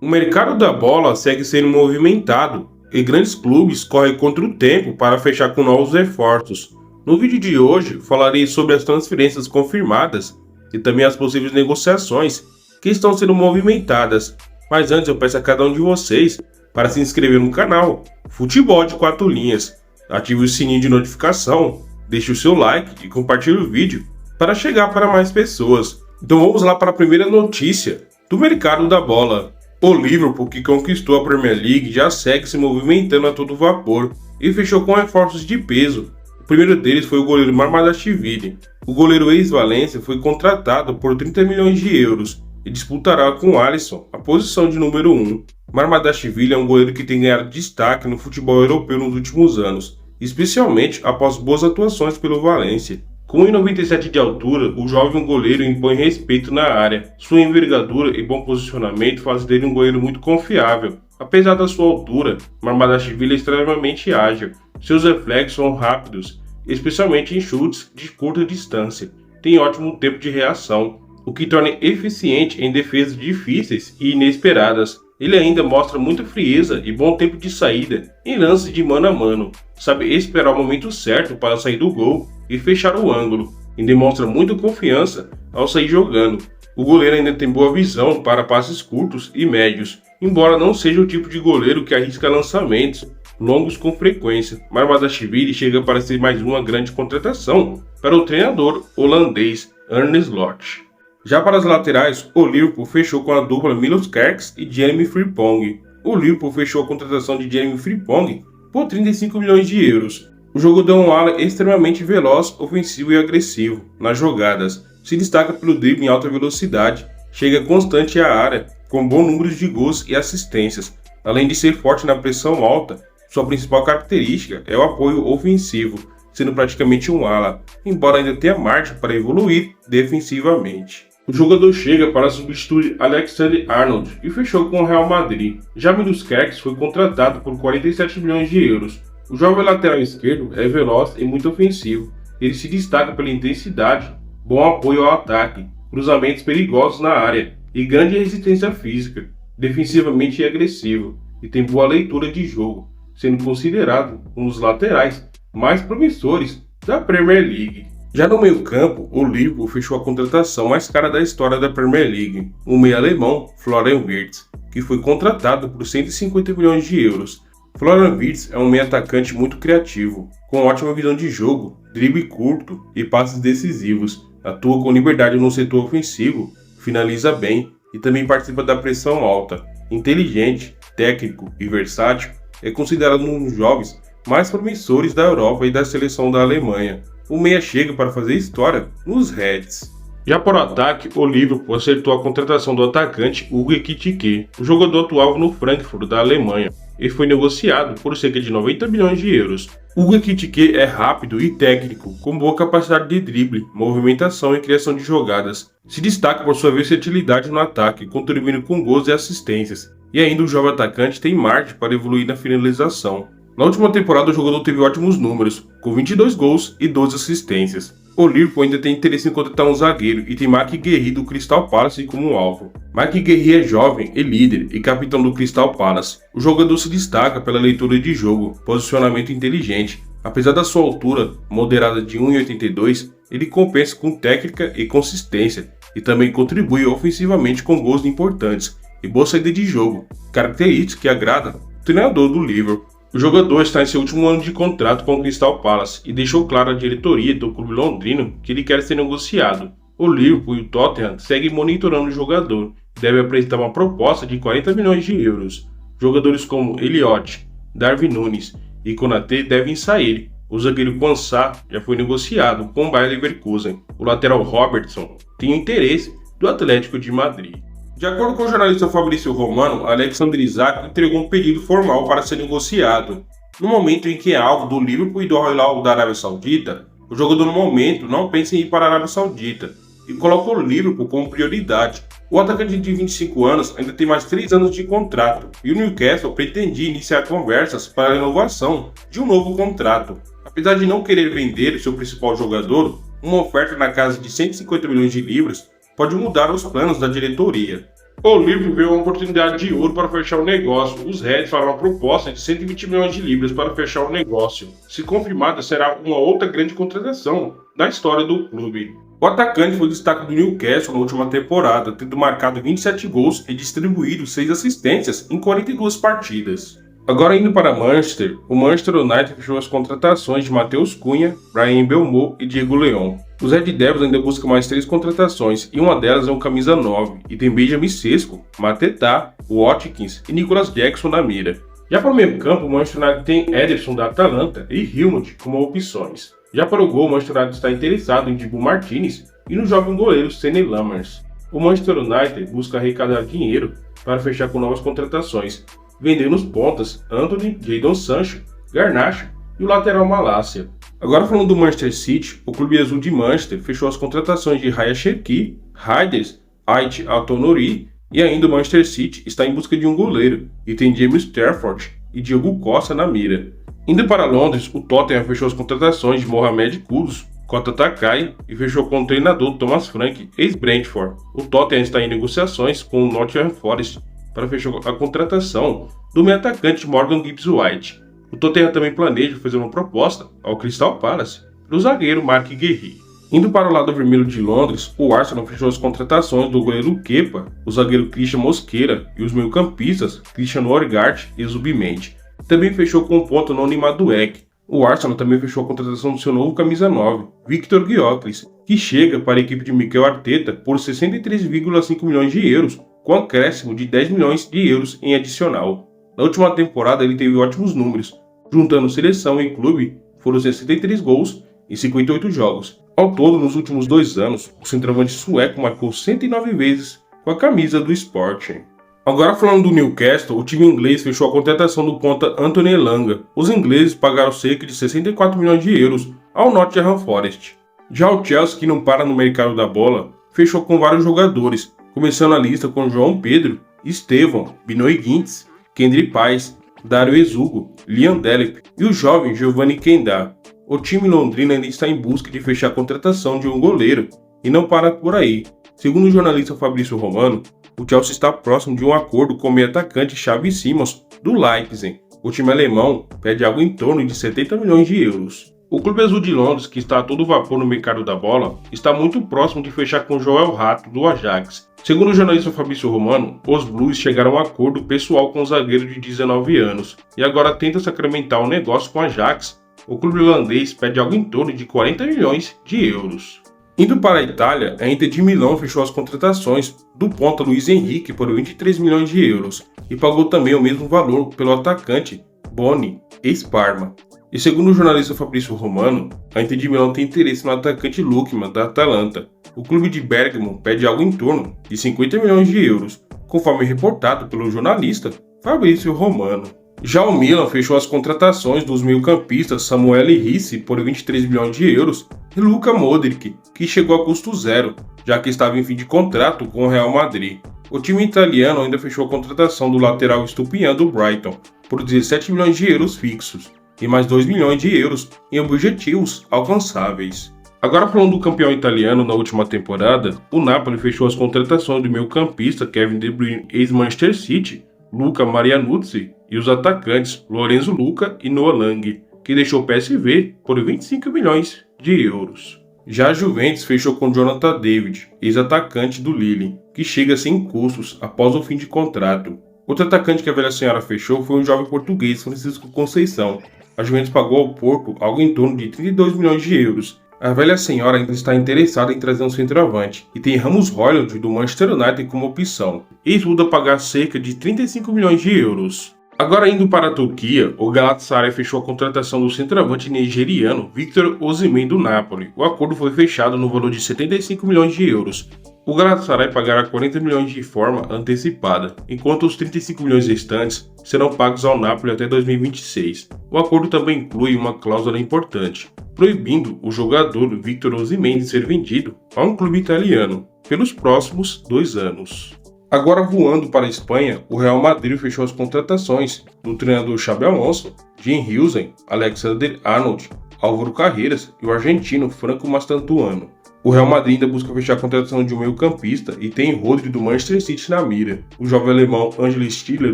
O mercado da bola segue sendo movimentado e grandes clubes correm contra o tempo para fechar com novos reforços. No vídeo de hoje falarei sobre as transferências confirmadas e também as possíveis negociações que estão sendo movimentadas. Mas antes eu peço a cada um de vocês para se inscrever no canal Futebol de 4 Linhas, ative o sininho de notificação, deixe o seu like e compartilhe o vídeo para chegar para mais pessoas. Então vamos lá para a primeira notícia do mercado da bola. O Liverpool, que conquistou a Premier League, já segue se movimentando a todo vapor e fechou com reforços de peso. O primeiro deles foi o goleiro Mamardashvili. O goleiro ex-Valência foi contratado por 30 milhões de euros e disputará com Alisson a posição de número 1. Mamardashvili é um goleiro que tem ganhado destaque no futebol europeu nos últimos anos, especialmente após boas atuações pelo Valência. Com 1,97 de altura, o jovem goleiro impõe respeito na área. Sua envergadura e bom posicionamento fazem dele um goleiro muito confiável. Apesar da sua altura, Mamardashvili é extremamente ágil. Seus reflexos são rápidos, especialmente em chutes de curta distância. Tem ótimo tempo de reação, o que torna eficiente em defesas difíceis e inesperadas. Ele ainda mostra muita frieza e bom tempo de saída em lances de mano a mano. Sabe esperar o momento certo para sair do gol e fechar o ângulo, e demonstra muita confiança ao sair jogando. O goleiro ainda tem boa visão para passes curtos e médios, embora não seja o tipo de goleiro que arrisca lançamentos longos com frequência. Mamardashvili chega para ser mais uma grande contratação para o treinador holandês Arne Slot. Já para as laterais, o Liverpool fechou com a dupla Milos Kerkez e Jeremy Frimpong. O Liverpool fechou a contratação de Jeremy Frimpong por 35 milhões de euros. O jogador é um ala extremamente veloz, ofensivo e agressivo nas jogadas. Se destaca pelo drible em alta velocidade, chega constante à área, com bom número de gols e assistências. Além de ser forte na pressão alta, sua principal característica é o apoio ofensivo, sendo praticamente um ala, embora ainda tenha margem para evoluir defensivamente. O jogador chega para substituir Alexander-Arnold e fechou com o Real Madrid. Já Milos Kerkez foi contratado por 47 milhões de euros. O jovem lateral esquerdo é veloz e muito ofensivo. Ele se destaca pela intensidade, bom apoio ao ataque, cruzamentos perigosos na área e grande resistência física. Defensivamente é agressivo e tem boa leitura de jogo, sendo considerado um dos laterais mais promissores da Premier League. Já no meio-campo, o Liverpool fechou a contratação mais cara da história da Premier League, o meio alemão Florian Wirtz, que foi contratado por 150 milhões de euros. Florian Wirtz é um meio atacante muito criativo, com ótima visão de jogo, drible curto e passes decisivos. Atua com liberdade no setor ofensivo, finaliza bem e também participa da pressão alta. Inteligente, técnico e versátil, é considerado um dos jovens mais promissores da Europa e da seleção da Alemanha. O meia chega para fazer história nos Reds. Já por ataque, o Liverpool acertou a contratação do atacante Hugo Ekitike. O jogador atuava no Frankfurt da Alemanha e foi negociado por cerca de 90 milhões de euros. Hugo Ekitike é rápido e técnico, com boa capacidade de drible, movimentação e criação de jogadas. Se destaca por sua versatilidade no ataque, contribuindo com gols e assistências. E ainda o jovem atacante tem margem para evoluir na finalização. Na última temporada o jogador teve ótimos números, com 22 gols e 12 assistências. O Liverpool ainda tem interesse em contratar um zagueiro e tem Marc Guéhi do Crystal Palace como alvo. Marc Guéhi é jovem e líder e capitão do Crystal Palace. O jogador se destaca pela leitura de jogo, posicionamento inteligente. Apesar da sua altura moderada de 1,82, ele compensa com técnica e consistência e também contribui ofensivamente com gols importantes e boa saída de jogo, característica que agrada o treinador do Liverpool. O jogador está em seu último ano de contrato com o Crystal Palace e deixou claro à diretoria do clube londrino que ele quer ser negociado. O Liverpool e o Tottenham seguem monitorando o jogador e devem apresentar uma proposta de 40 milhões de euros. Jogadores como Elliott, Darwin Núñez e Konaté devem sair. O zagueiro Quansah já foi negociado com o Bayer Leverkusen. O lateral Robertson tem o interesse do Atlético de Madrid. De acordo com o jornalista Fabrício Romano, Alexander Isak entregou um pedido formal para ser negociado. No momento em que é alvo do Liverpool e do Al Hilal da Arábia Saudita, o jogador no momento não pensa em ir para a Arábia Saudita e coloca o Liverpool como prioridade. O atacante de 25 anos ainda tem mais 3 anos de contrato e o Newcastle pretendia iniciar conversas para a renovação de um novo contrato. Apesar de não querer vender seu principal jogador, uma oferta na casa de 150 milhões de libras pode mudar os planos da diretoria. O Liverpool viu uma oportunidade de ouro para fechar o negócio. Os Reds farão uma proposta de 120 milhões de libras para fechar o negócio. Se confirmada, será uma outra grande contratação da história do clube. O atacante foi destaque do Newcastle na última temporada, tendo marcado 27 gols e distribuído 6 assistências em 42 partidas. Agora indo para Manchester, o Manchester United fechou as contratações de Matheus Cunha, Bryan Mbeumo e Diego Leão. Os Red Devils ainda buscam mais 3 contratações, e uma delas é um camisa 9, e tem Benjamin Sesko, Mateta, Watkins e Nicolas Jackson na mira. Já para o meio campo, o Manchester United tem Ederson da Atalanta e Hilmond como opções. Já para o gol, o Manchester United está interessado em Dibu Martinez e no jovem goleiro Senne Lammers. O Manchester United busca arrecadar dinheiro para fechar com novas contratações, vendendo os pontas Anthony, Jadon Sancho, Garnacho e o lateral Malásia. Agora falando do Manchester City, o clube azul de Manchester fechou as contratações de Raya Cherki, Raiders, Ait Altonori e ainda o Manchester City está em busca de um goleiro e tem James Trafford e Diogo Costa na mira. Indo para Londres, o Tottenham fechou as contratações de Mohamed Kudus, Kota Takai e fechou com o treinador Thomas Frank, ex-Brentford. O Tottenham está em negociações com o Nottingham Forest para fechar a contratação do meio atacante Morgan Gibbs-White. O Tottenham também planeja fazer uma proposta ao Crystal Palace para o zagueiro Mark Guéhi. Indo para o lado vermelho de Londres, o Arsenal fechou as contratações do goleiro Kepa, o zagueiro Christian Mosquera e os meio-campistas Christian Norgard e Zubimendi. Também fechou com o ponto Noni Madueke. O Arsenal também fechou a contratação do seu novo camisa 9, Victor Gyökeres, que chega para a equipe de Mikel Arteta por 63,5 milhões de euros, com acréscimo de 10 milhões de euros em adicional. Na última temporada ele teve ótimos números, juntando seleção e clube, foram 63 gols em 58 jogos. Ao todo, nos últimos 2 anos, o centroavante sueco marcou 109 vezes com a camisa do Sporting. Agora falando do Newcastle, o time inglês fechou a contratação do ponta Anthony Elanga. Os ingleses pagaram cerca de 64 milhões de euros ao Nottingham Forest. Já o Chelsea, que não para no mercado da bola, fechou com vários jogadores, começando a lista com João Pedro, Estevão, Binoy Gintz, Kendry Pais, Dario Ezugo, Liam Delep e o jovem Giovanni Kendá. O time londrino ainda está em busca de fechar a contratação de um goleiro e não para por aí. Segundo o jornalista Fabrício Romano, o Chelsea está próximo de um acordo com o meio-atacante Xavi Simons, do Leipzig. O time alemão pede algo em torno de 70 milhões de euros. O clube azul de Londres, que está a todo vapor no mercado da bola, está muito próximo de fechar com Joel Rato, do Ajax. Segundo o jornalista Fabrício Romano, os Blues chegaram a um acordo pessoal com o zagueiro de 19 anos e agora tenta sacramentar o negócio com o Ajax. O clube holandês pede algo em torno de 40 milhões de euros. Indo para a Itália, a Inter de Milão fechou as contratações do ponta Luiz Henrique por 23 milhões de euros e pagou também o mesmo valor pelo atacante Boni, ex-Parma. E segundo o jornalista Fabrício Romano, a Inter de Milão tem interesse no atacante Lookman, da Atalanta. O clube de Bergamo pede algo em torno de 50 milhões de euros, conforme reportado pelo jornalista Fabrício Romano. Já o Milan fechou as contratações dos meio-campistas Samuel Ricci por 23 milhões de euros e Luka Modric, que chegou a custo zero, já que estava em fim de contrato com o Real Madrid. O time italiano ainda fechou a contratação do lateral Estupiñán do Brighton por 17 milhões de euros fixos e mais 2 milhões de euros em objetivos alcançáveis. Agora falando do campeão italiano na última temporada, o Napoli fechou as contratações do meio-campista Kevin De Bruyne, ex-Manchester City, Luca Marianuzzi e os atacantes Lorenzo Luca e Noah Lang, que deixou o PSV por 25 milhões de euros. Já a Juventus fechou com Jonathan David, ex-atacante do Lille, que chega sem custos após o fim de contrato. Outro atacante que a velha senhora fechou foi um jovem português, Francisco Conceição. A Juventus pagou ao Porto algo em torno de 32 milhões de euros. A velha senhora ainda está interessada em trazer um centroavante e tem Rasmus Højlund do Manchester United como opção. E estuda pagar cerca de 35 milhões de euros. Agora indo para a Turquia, o Galatasaray fechou a contratação do centroavante nigeriano Victor Osimhen do Napoli. O acordo foi fechado no valor de 75 milhões de euros. O Galatasaray pagará 40 milhões de forma antecipada, enquanto os 35 milhões restantes serão pagos ao Napoli até 2026. O acordo também inclui uma cláusula importante, proibindo o jogador Victor Osimhen de ser vendido a um clube italiano pelos próximos 2 anos. Agora voando para a Espanha, o Real Madrid fechou as contratações do treinador Xabi Alonso, Jim Hilsen, Alexander Arnold, Álvaro Carreras e o argentino Franco Mastantuano. O Real Madrid ainda busca fechar a contratação de um meio-campista e tem Rodri do Manchester City na mira. O jovem alemão Angel Stiller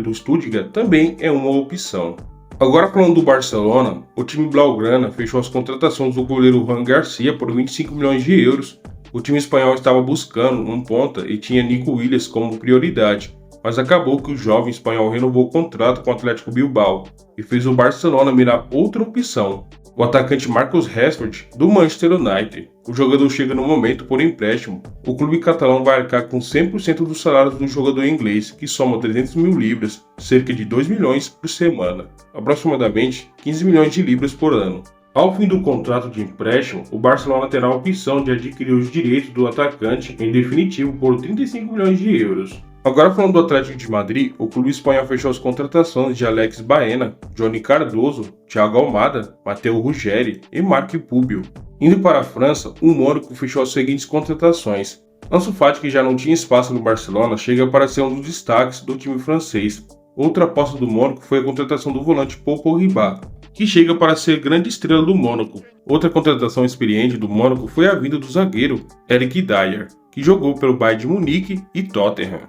do Stuttgart também é uma opção. Agora falando do Barcelona, o time blaugrana fechou as contratações do goleiro Juan Garcia por 25 milhões de euros. O time espanhol estava buscando um ponta e tinha Nico Williams como prioridade, mas acabou que o jovem espanhol renovou o contrato com o Atlético Bilbao e fez o Barcelona mirar outra opção, o atacante Marcus Rashford do Manchester United. O jogador chega no momento por empréstimo. O clube catalão vai arcar com 100% dos salários do jogador inglês, que soma 300 mil libras, cerca de 2 milhões por semana, aproximadamente 15 milhões de libras por ano. Ao fim do contrato de empréstimo, o Barcelona terá a opção de adquirir os direitos do atacante em definitivo por 35 milhões de euros. Agora falando do Atlético de Madrid, o clube espanhol fechou as contratações de Alex Baena, Johnny Cardoso, Thiago Almada, Matteo Ruggeri e Marc Pubio. Indo para a França, o Mônaco fechou as seguintes contratações. Ansu Fati, que já não tinha espaço no Barcelona, chega para ser um dos destaques do time francês. Outra aposta do Mônaco foi a contratação do volante Paul Pogba, que chega para ser grande estrela do Mônaco. Outra contratação experiente do Mônaco foi a vinda do zagueiro Eric Dier, que jogou pelo Bayern de Munique e Tottenham.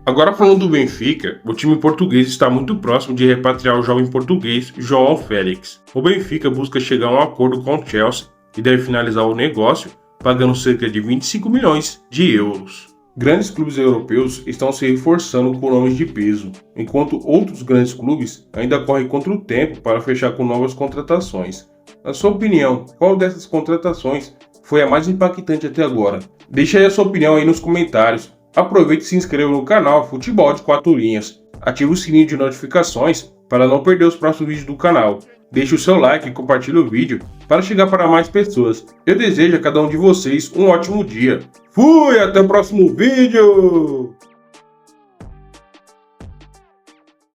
Agora falando do Benfica, o time português está muito próximo de repatriar o jovem português João Félix. O Benfica busca chegar a um acordo com o Chelsea e deve finalizar o negócio pagando cerca de 25 milhões de euros. Grandes clubes europeus estão se reforçando com nomes de peso, enquanto outros grandes clubes ainda correm contra o tempo para fechar com novas contratações. Na sua opinião, qual dessas contratações foi a mais impactante até agora? Deixe aí a sua opinião aí nos comentários. Aproveite e se inscreva no canal Futebol de 4 Linhas. Ative o sininho de notificações para não perder os próximos vídeos do canal. Deixe o seu like e compartilhe o vídeo para chegar para mais pessoas. Eu desejo a cada um de vocês um ótimo dia. Fui, até o próximo vídeo!